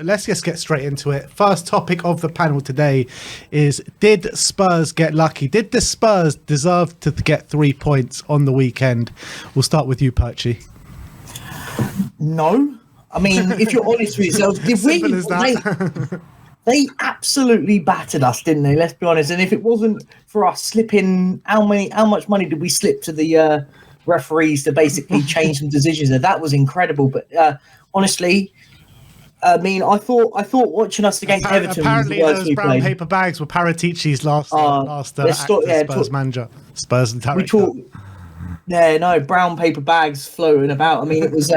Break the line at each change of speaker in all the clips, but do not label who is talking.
Let's just get straight into it. First topic of the panel today is, did Spurs get lucky? Did the Spurs deserve to get 3 points on the weekend? We'll start with you, Perchy.
No. I mean, if you're honest with yourselves,
Simple as that.
They absolutely battered us, didn't they? Let's be honest. And if it wasn't for us slipping, how much money did we slip to the referees to basically change some decisions? That was incredible. But honestly, I mean, I thought watching us against Everton.
Apparently,
was the worst
those
we
brown
played.
paper bags were Paratici's last Spurs manager. Spurs and director.
Brown paper bags floating about. I mean, it was,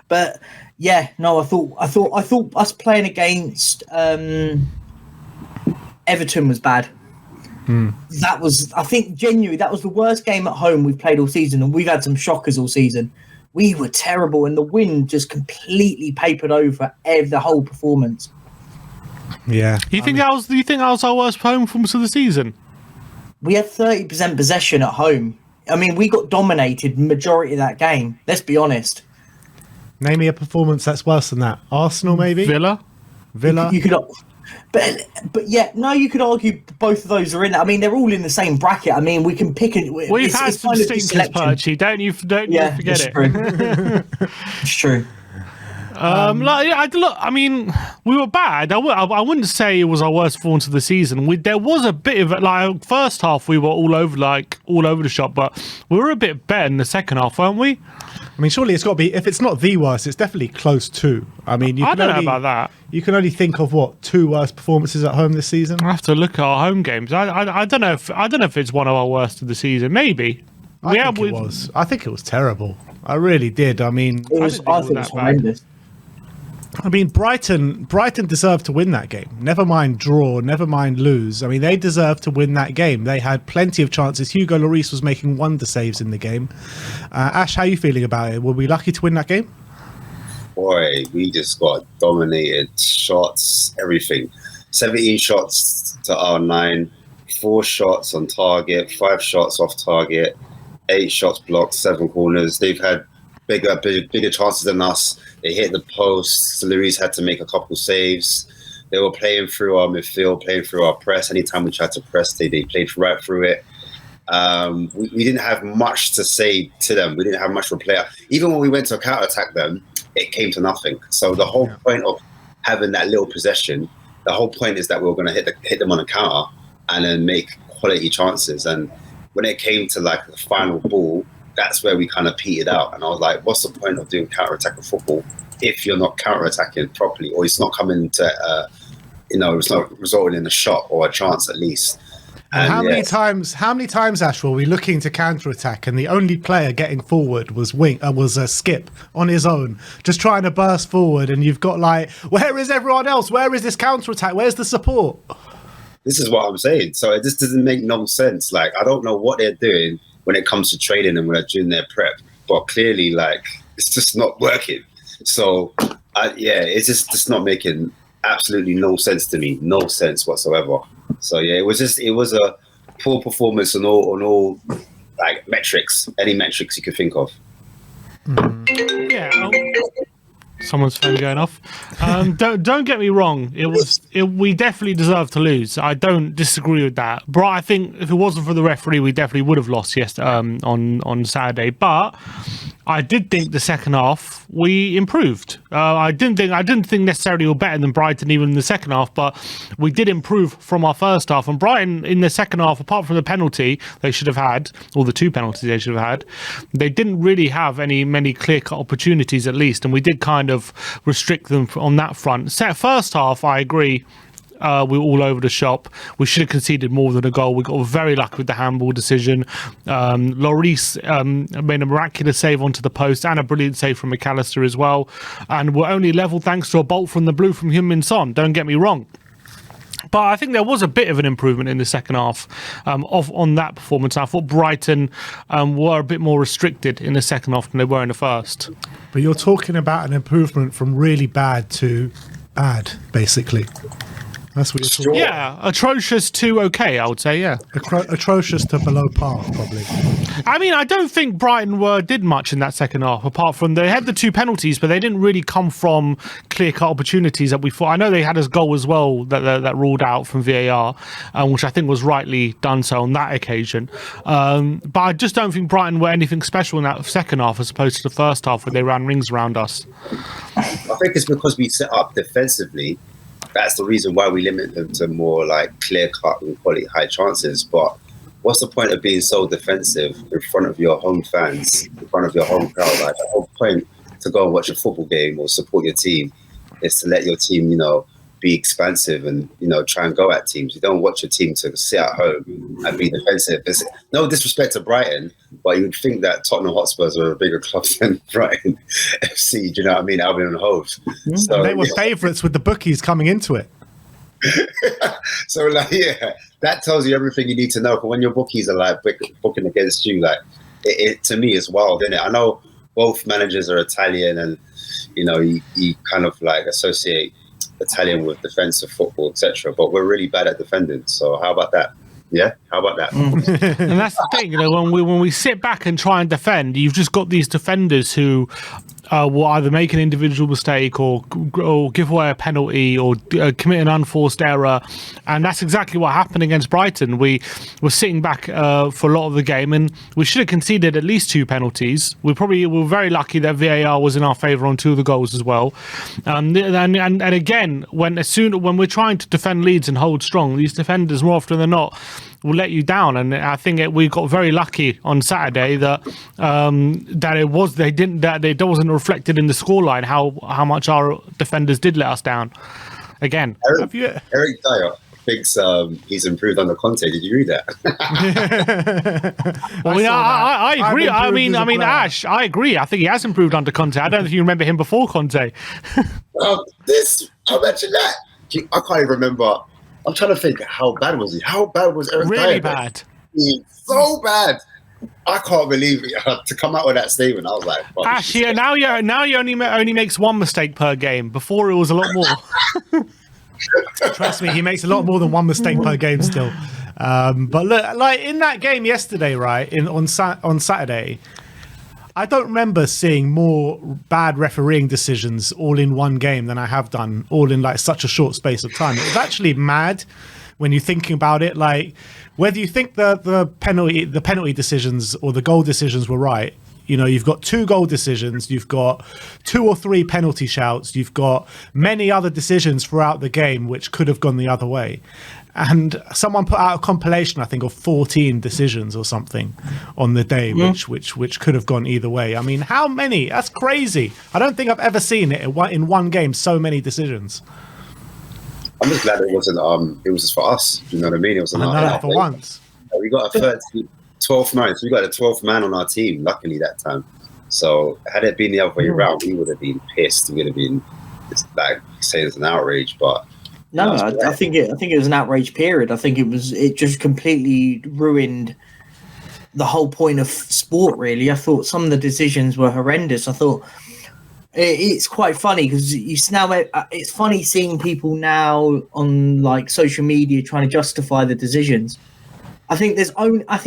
but yeah, no, I thought us playing against Everton was bad. That was, I think, genuinely, that was the worst game at home we've played all season, and we've had some shockers all season. We were terrible, and the wind just completely papered over the whole performance.
Yeah, you think that was our worst home performance of the season?
We had 30% possession at home. I mean, we got dominated majority of that game. Let's be honest.
Name me a performance that's worse than that. Arsenal, maybe.
Villa.
You could, but yeah, no, you could argue both of those are in. I mean, they're all in the same bracket. I mean, we can pick and
we've had some stinkers, Perchy. Don't you forget it.
True. It's true.
I mean, we were bad. I wouldn't say it was our worst performance of the season. There was a bit of it. First half, we were all over the shop, but we were a bit better in the second half, weren't we?
I mean, surely it's got to be. If it's not the worst, it's definitely close to. I mean,
I don't know about that.
You can only think of what 2 worst performances at home this season.
I have to look at our home games. I don't know if it's one of our worst of the season. Maybe.
I think it was terrible. I really did. I mean,
I think it was horrendous.
I mean, Brighton deserved to win that game. Never mind draw, never mind lose. I mean, they deserved to win that game. They had plenty of chances. Hugo Lloris was making wonder saves in the game. Ash, how are you feeling about it? Were we lucky to win that game?
Boy, we just got dominated. Shots, everything. 17 shots to our 9, 4 shots on target, 5 shots off target, 8 shots blocked, 7 corners. They've had bigger chances than us. They hit the post. Lloris had to make a couple saves. They were playing through our midfield, playing through our press. Anytime we tried to press, they played right through it. We didn't have much to say to them. We didn't have much to play. Even when we went to counter-attack them, it came to nothing. So the whole point of having that little possession, the whole point is that we were going to hit them on a counter and then make quality chances. And when it came to like the final ball, that's where we kind of petered out. And I was like, what's the point of doing counter-attacking football if you're not counter-attacking properly, or it's not coming to, it's not resulting in a shot or a chance at least.
And how many times, Ash, were we looking to counter-attack and the only player getting forward was Skip on his own, just trying to burst forward, and you've got like, where is everyone else? Where is this counter-attack? Where's the support?
This is what I'm saying. So it just doesn't make no sense. Like, I don't know what they're doing when it comes to training and when they're doing their prep, but clearly, like, it's just not working. So, it's just not making absolutely no sense to me, no sense whatsoever. So yeah, it was a poor performance on all like metrics, any metrics you could think of.
Yeah. Someone's phone going off. Don't get me wrong. We definitely deserved to lose. I don't disagree with that. But I think if it wasn't for the referee, we definitely would have lost on Saturday. But I did think the second half we improved. I didn't think necessarily we were better than Brighton even in the second half, but we did improve from our first half. And Brighton in the second half, apart from the penalty they should have had, or the 2 penalties they should have had, they didn't really have many clear-cut opportunities at least, and we did kind of restrict them on that front. First half, I agree. We were all over the shop. We should have conceded more than a goal. We got very lucky with the handball decision. Lloris made a miraculous save onto the post and a brilliant save from McAllister as well. And we're only level thanks to a bolt from the blue from Heung-min Son. Don't get me wrong. But I think there was a bit of an improvement in the second half on that performance. I thought Brighton were a bit more restricted in the second half than they were in the first.
But you're talking about an improvement from really bad to bad, basically. That's what you're talking about.
Yeah, atrocious to okay, I would say, yeah.
Atrocious to below par, probably.
I mean, I don't think Brighton did much in that second half, apart from they had the 2 penalties, but they didn't really come from clear-cut opportunities that we thought. I know they had a goal as well that ruled out from VAR, which I think was rightly done so on that occasion. But I just don't think Brighton were anything special in that second half as opposed to the first half where they ran rings around us.
I think it's because we set up defensively. That's the reason why we limit them to more like clear-cut and quality high chances. But what's the point of being so defensive in front of your home fans, in front of your home crowd? Like, the whole point to go and watch a football game or support your team is to let your team, be expansive and, try and go at teams. You don't watch your team to sit at home and be defensive. It's no disrespect to Brighton, but you would think that Tottenham Hotspurs are a bigger club than Brighton FC. Do you know what I mean? Albion and Hove. So,
they were favourites with the bookies coming into it.
So, that tells you everything you need to know. But when your bookies are like booking against you, like it to me is wild, isn't it? I know both managers are Italian, and you kind of like associate Italian with defensive football, etc. But we're really bad at defending. So how about that? Yeah, how about that?
And that's the thing, when we sit back and try and defend, you've just got these defenders who will either make an individual mistake or give away a penalty or commit an unforced error, and that's exactly what happened against Brighton. We were sitting back for a lot of the game, and we should have conceded at least 2 penalties. We were very lucky that VAR was in our favour on 2 of the goals as well. And again, when we're trying to defend leads and hold strong, these defenders more often than not will let you down, and I think we got very lucky on Saturday that it wasn't reflected in the scoreline how much our defenders did let us down. Again,
Eric Dyer thinks he's improved under Conte. Did you read that?
I agree. I mean, Ash, I agree. I think he has improved under Conte. I don't think you remember him before Conte.
I mentioned that. I can't even remember. I'm trying to think, how bad was he? How bad was Eric Dyer?
Really bad.
So bad. I can't believe it. To come out with that statement. I was like,
Ash, yeah, now you only makes 1 mistake per game. Before it was a lot more.
Trust me, he makes a lot more than 1 mistake per game still. But look, like in that game yesterday, right, on Saturday, I don't remember seeing more bad refereeing decisions all in one game than I have done all in like such a short space of time. It was actually mad when you're thinking about it. Like, whether you think the penalty decisions or the goal decisions were right, you've got 2 goal decisions, you've got 2 or 3 penalty shouts, you've got many other decisions throughout the game which could have gone the other way. And someone put out a compilation, I think, of 14 decisions or something on the day, which could have gone either way. I mean, how many? That's crazy. I don't think I've ever seen it in one game, so many decisions.
I'm just glad it wasn't. It was just for us. You know what I mean? It was
for once.
We got a 12th man. So we got a 12th man on our team. Luckily that time. So had it been the other way around, we would have been pissed. We would have been like saying it's an outrage, but.
No, I think it was an outrage period. I think it just completely ruined the whole point of sport, really. I thought some of the decisions were horrendous. I thought it's quite funny because it's funny seeing people now on like social media trying to justify the decisions. I think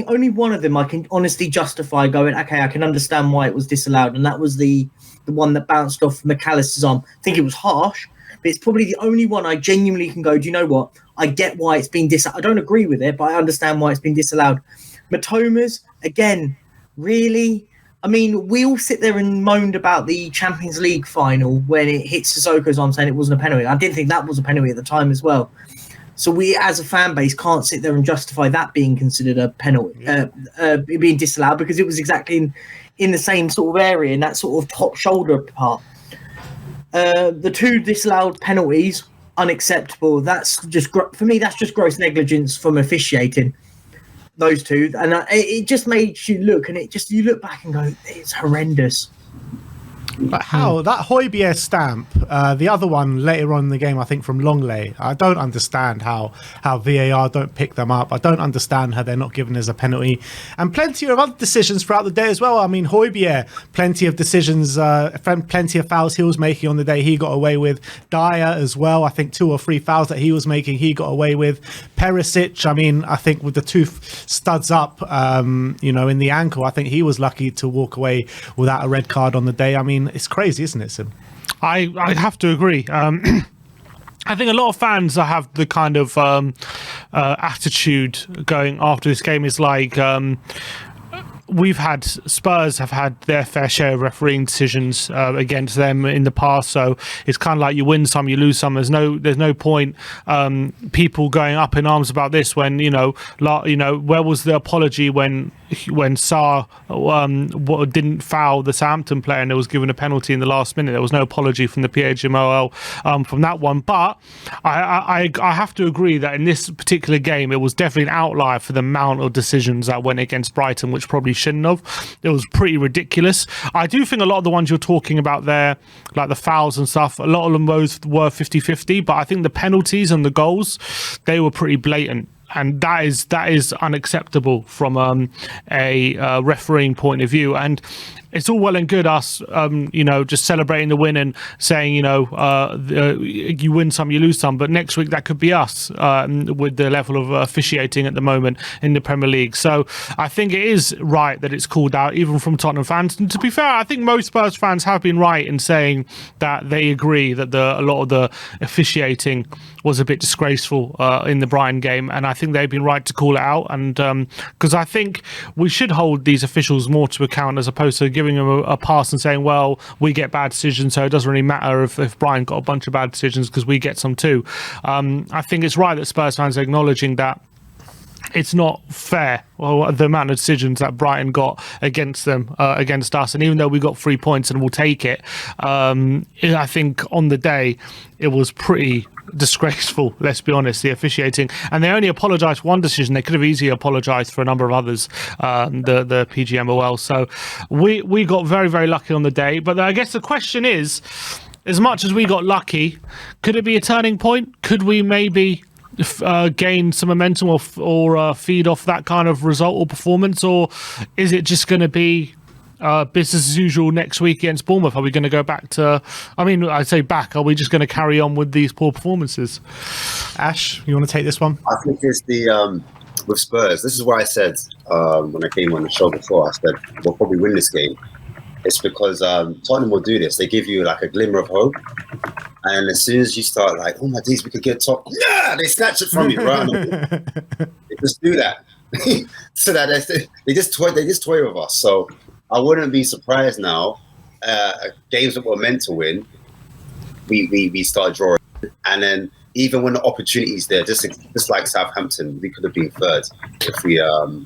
only one of them I can honestly justify going, okay, I can understand why it was disallowed, and that was the one that bounced off McAllister's arm. I think it was harsh. But it's probably the only one I genuinely can go, do you know what? I get why it's been disallowed. I don't agree with it, but I understand why it's been disallowed. Matoma's, again, really? I mean, we all sit there and moaned about the Champions League final when it hit Sissoko's arm saying it wasn't a penalty. I didn't think that was a penalty at the time as well. So we, as a fan base, can't sit there and justify that being considered a penalty, being disallowed, because it was exactly in the same sort of area, in that sort of top shoulder part. The 2 disallowed penalties, unacceptable. That's just for me. That's just gross negligence from officiating. Those 2, and it just made you look, and you look back and go, it's horrendous.
But how that Højbjerg stamp, the other one later on in the game, I think from Longley, I don't understand how VAR don't pick them up. I don't understand how they're not giving us a penalty, and plenty of other decisions throughout the day as well. I mean, Højbjerg, plenty of decisions, plenty of fouls he was making on the day, he got away with. Dyer as well, I think 2 or 3 fouls that he was making, he got away with. Perisic, I mean, I think with the 2 studs up, in the ankle, I think he was lucky to walk away without a red card on the day. I mean, it's crazy, isn't it, Sim?
I have to agree. I think a lot of fans have the kind of attitude going after this game is like, Spurs have had their fair share of refereeing decisions against them in the past, so it's kind of like you win some, you lose some. There's no point people going up in arms about this when where was the apology when Sarr didn't foul the Southampton player and it was given a penalty in the last minute? There was no apology from the PHMOL from that one. But I have to agree that in this particular game, it was definitely an outlier for the amount of decisions that went against Brighton, which probably shouldn't have. It was pretty ridiculous. I do think a lot of the ones you're talking about there, like the fouls and stuff, a lot of them both were 50-50, but I think the penalties and the goals, they were pretty blatant. And that is unacceptable from a refereeing point of view. And it's all well and good us, just celebrating the win and saying, you win some, you lose some. But next week that could be us with the level of officiating at the moment in the Premier League. So I think it is right that it's called out, even from Tottenham fans. And to be fair, I think most Spurs fans have been right in saying that they agree that a lot of the officiating was a bit disgraceful in the Brighton game. And I think they've been right to call it out. And because I think we should hold these officials more to account as opposed to giving them a pass and saying, well, we get bad decisions, so it doesn't really matter if Brian got a bunch of bad decisions because we get some too. I think it's right that Spurs fans are acknowledging that it's not fair, the amount of decisions that Brighton got against them, against us. And even though we got 3 points and we'll take it, I think on the day it was pretty disgraceful, let's be honest, the officiating. And they only apologised for one decision. They could have easily apologised for a number of others, the PGMOL. So we got very, very lucky on the day. But I guess the question is, as much as we got lucky, could it be a turning point? Could we maybe gain some momentum or feed off that kind of result or performance? Or is it just going to be business as usual next week against Bournemouth? Are we going to go back to, I say back, are we just going to carry on with these poor performances?
Ash, you want to take this one?
I think it's with Spurs, this is what I said when I came on the show before. I said we'll probably win this game. It's because Tottenham will do this. They give you like a glimmer of hope. And as soon as you start like, oh my days, we could get top. Yeah, they snatch it from you, right? They just do that. So that they just toy with us. So I wouldn't be surprised now. Games that we're meant to win, we start drawing. And then even when the opportunity's there, just like Southampton, we could have been third if we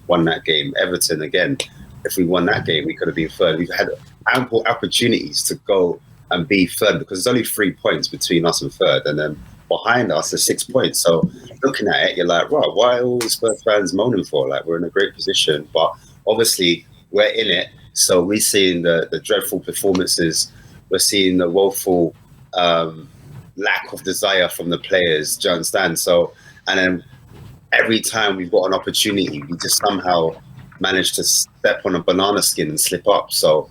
won that game. Everton again. If we won that game, we could have been third. We've had ample opportunities to go and be third because there's only 3 points between us and third, and then behind us is 6 points. So looking at it, you're like, right, why are all the Spurs fans moaning for? Like, we're in a great position, but obviously we're in it. So we're seeing the dreadful performances. We're seeing the woeful lack of desire from the players. Do you understand? So, and then every time we've got an opportunity, we just somehow managed to step on a banana skin and slip up. So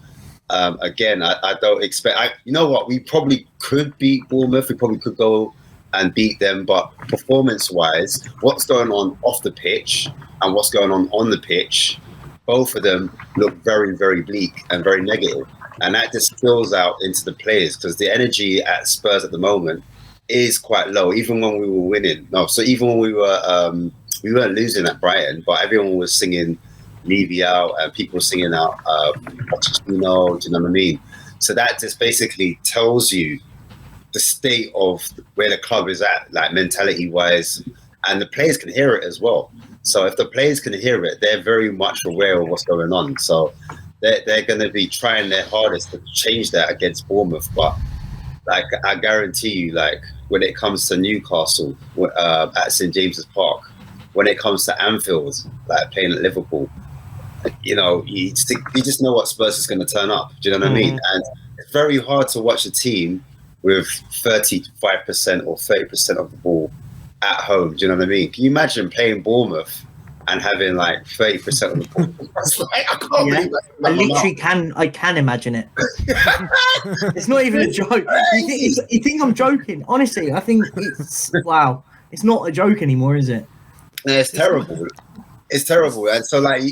again, I don't expect. You know what? We probably could beat Bournemouth. We probably could go and beat them. But performance-wise, what's going on off the pitch and what's going on the pitch, both of them look very, very bleak and very negative. And that just spills out into the players because the energy at Spurs at the moment is quite low. Even when we were winning, even when we weren't losing at Brighton, but everyone was singing Levy out and people singing out Pochettino, do you know what I mean? So that just basically tells you the state of where the club is at, like mentality wise, and the players can hear it as well. So if the players can hear it, they're very much aware of what's going on. So they're going to be trying their hardest to change that against Bournemouth. But like I guarantee you, like when it comes to Newcastle at St James's Park, when it comes to Anfield, like playing at Liverpool, you know, you just know what Spurs is going to turn up. Do you know what I mean? And it's very hard to watch a team with 35% or 30% of the ball at home. Do you know what I mean? Can you imagine playing Bournemouth and having like 30% of the ball? I can't believe that.
I can imagine it. It's not even a joke. You think I'm joking? Honestly, I think it's wow. It's not a joke anymore, is it?
No, it's terrible. It's terrible. And so, like,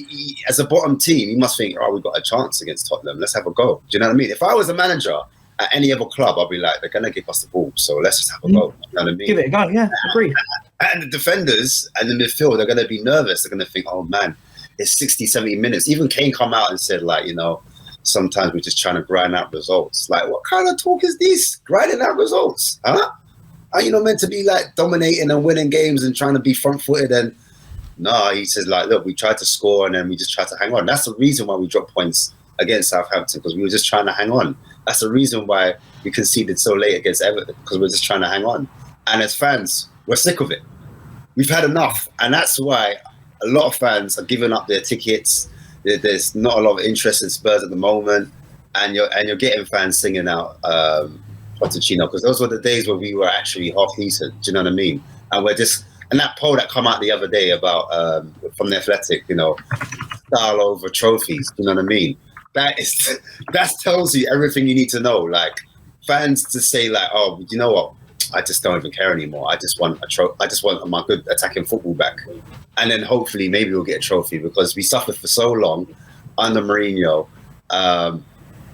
as a bottom team, you must think, oh, we've got a chance against Tottenham. Let's have a go. Do you know what I mean? If I was a manager at any other club, I'd be like, they're going to give us the ball. So let's just have a go. You know what I mean?
Give it a go. Yeah, agree.
And the defenders and the midfield, they're going to be nervous. They're going to think, oh, man, it's 60, 70 minutes. Even Kane come out and said, like, you know, sometimes we're just trying to grind out results. Like, what kind of talk is this? Grinding out results? Huh? Are you not meant to be, like, dominating and winning games and trying to be front-footed? And no, he says, like, look, we tried to score and then we just tried to hang on. That's the reason why we dropped points against Southampton, because we were just trying to hang on. That's the reason why we conceded so late against Everton, because we're just trying to hang on. And as fans, we're sick of it. We've had enough. And that's why a lot of fans are giving up their tickets. There's not a lot of interest in Spurs at the moment. And you're getting fans singing out Pochettino, because those were the days where we were actually half decent. Do you know what I mean? And we're just... And that poll that come out the other day about from the Athletic, you know, style over trophies, you know what I mean? That tells you everything you need to know. Like, fans to say, like, oh, you know what? I just don't even care anymore. I just want I just want my good attacking football back. And then hopefully maybe we'll get a trophy, because we suffered for so long under Mourinho.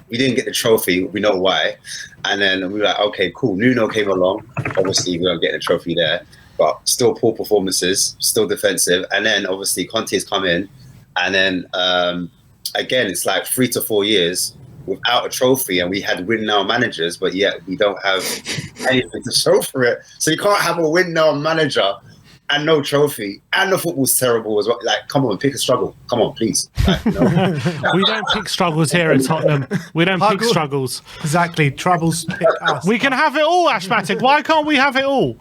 We didn't get the trophy. We know why. And then we were like, okay, cool. Nuno came along. Obviously, we don't get the trophy there. But still poor performances, still defensive. And then obviously Conte's come in. And then again, it's like 3 to 4 years without a trophy. And we had win now managers, but yet we don't have anything to show for it. So you can't have a win now manager and no trophy. And the football's terrible as well. Like, come on, pick a struggle. Come on, please. Like, you know?
We don't pick struggles here at Tottenham. We don't pick struggles.
Exactly. Troubles pick us.
We can have it all, Ashmatic. Why can't we have it all?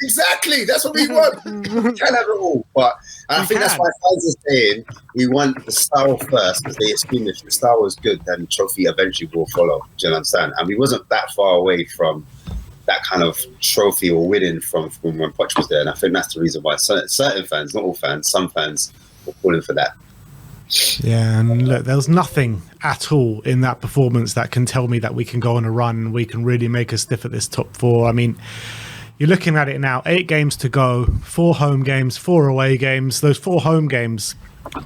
Exactly, that's what we want. We can have it all, but I think that's why fans are saying we want the style first, because they assume if the style was good, then the trophy eventually will follow. Do you understand? And we wasn't that far away from that kind of trophy or winning from when Poch was there, and I think that's the reason why certain fans, not all fans, some fans were calling for that.
Yeah, and look, there was nothing at all in that performance that can tell me that we can go on a run and we can really make a sniff at this top four. I mean, you're looking at it now, 8 games to go, 4 home games, 4 away games. Those 4 home games,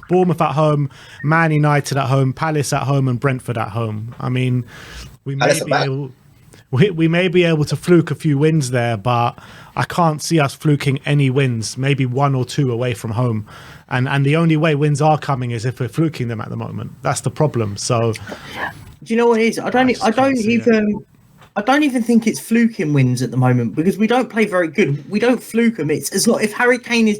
Bournemouth at home, Man United at home, Palace at home, and Brentford at home. I mean, we may be able to fluke a few wins there, but I can't see us fluking any wins, maybe 1 or 2 away from home. And the only way wins are coming is if we're fluking them at the moment. That's the problem. So,
do you know what it is? I don't even think it's fluking wins at the moment, because we don't play very good. We don't fluke them. It's as long if Harry Kane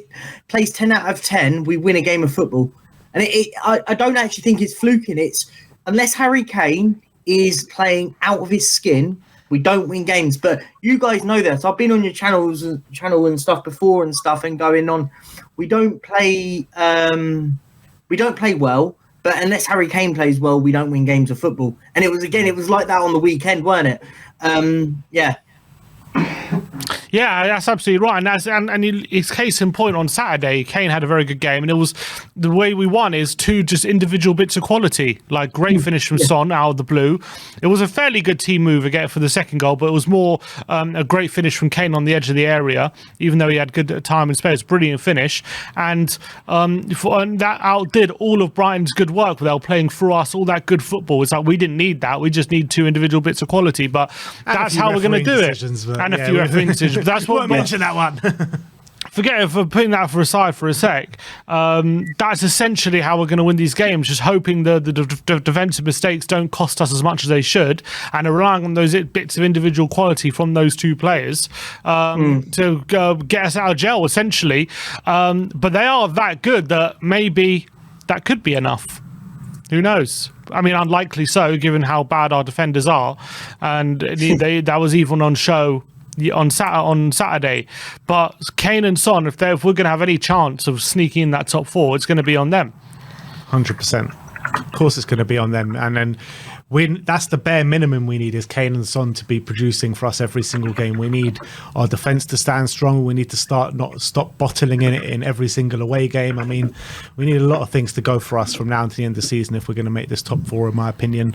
plays 10 out of 10, we win a game of football. And I don't actually think it's fluking. It's unless Harry Kane is playing out of his skin, we don't win games. But you guys know this. I've been on your channel and stuff before and stuff, and going on. We don't play well. But unless Harry Kane plays well, we don't win games of football. And it was like that on the weekend, weren't it? Yeah.
Yeah, that's absolutely right. And it's case in point on Saturday, Kane had a very good game, and it was the way we won is 2 just individual bits of quality, like great finish from Son out of the blue. It was a fairly good team move again for the second goal, but it was more a great finish from Kane on the edge of the area, even though he had good time and space. Brilliant finish, and that outdid all of Brighton's good work without playing through us. All that good football. It's like we didn't need that. We just need 2 individual bits of quality, but that's how we're going to do it. And a few refereeing decisions. That's what
mention that one.
Forget it, for putting that aside for a sec. That's essentially how we're going to win these games, just hoping the defensive mistakes don't cost us as much as they should, and are relying on those bits of individual quality from those 2 players to get us out of jail, essentially. But they are that good that maybe that could be enough. Who knows? I mean, unlikely so, given how bad our defenders are. And that was even on show on Saturday. But Kane and Son, if we're going to have any chance of sneaking in that top 4, it's going to be on them.
100%. Of course it's going to be on them. And then that's the bare minimum we need is Kane and Son to be producing for us every single game. We need our defence to stand strong. We need to not stop bottling in it in every single away game. I mean, we need a lot of things to go for us from now to the end of the season if we're going to make this top four, in my opinion.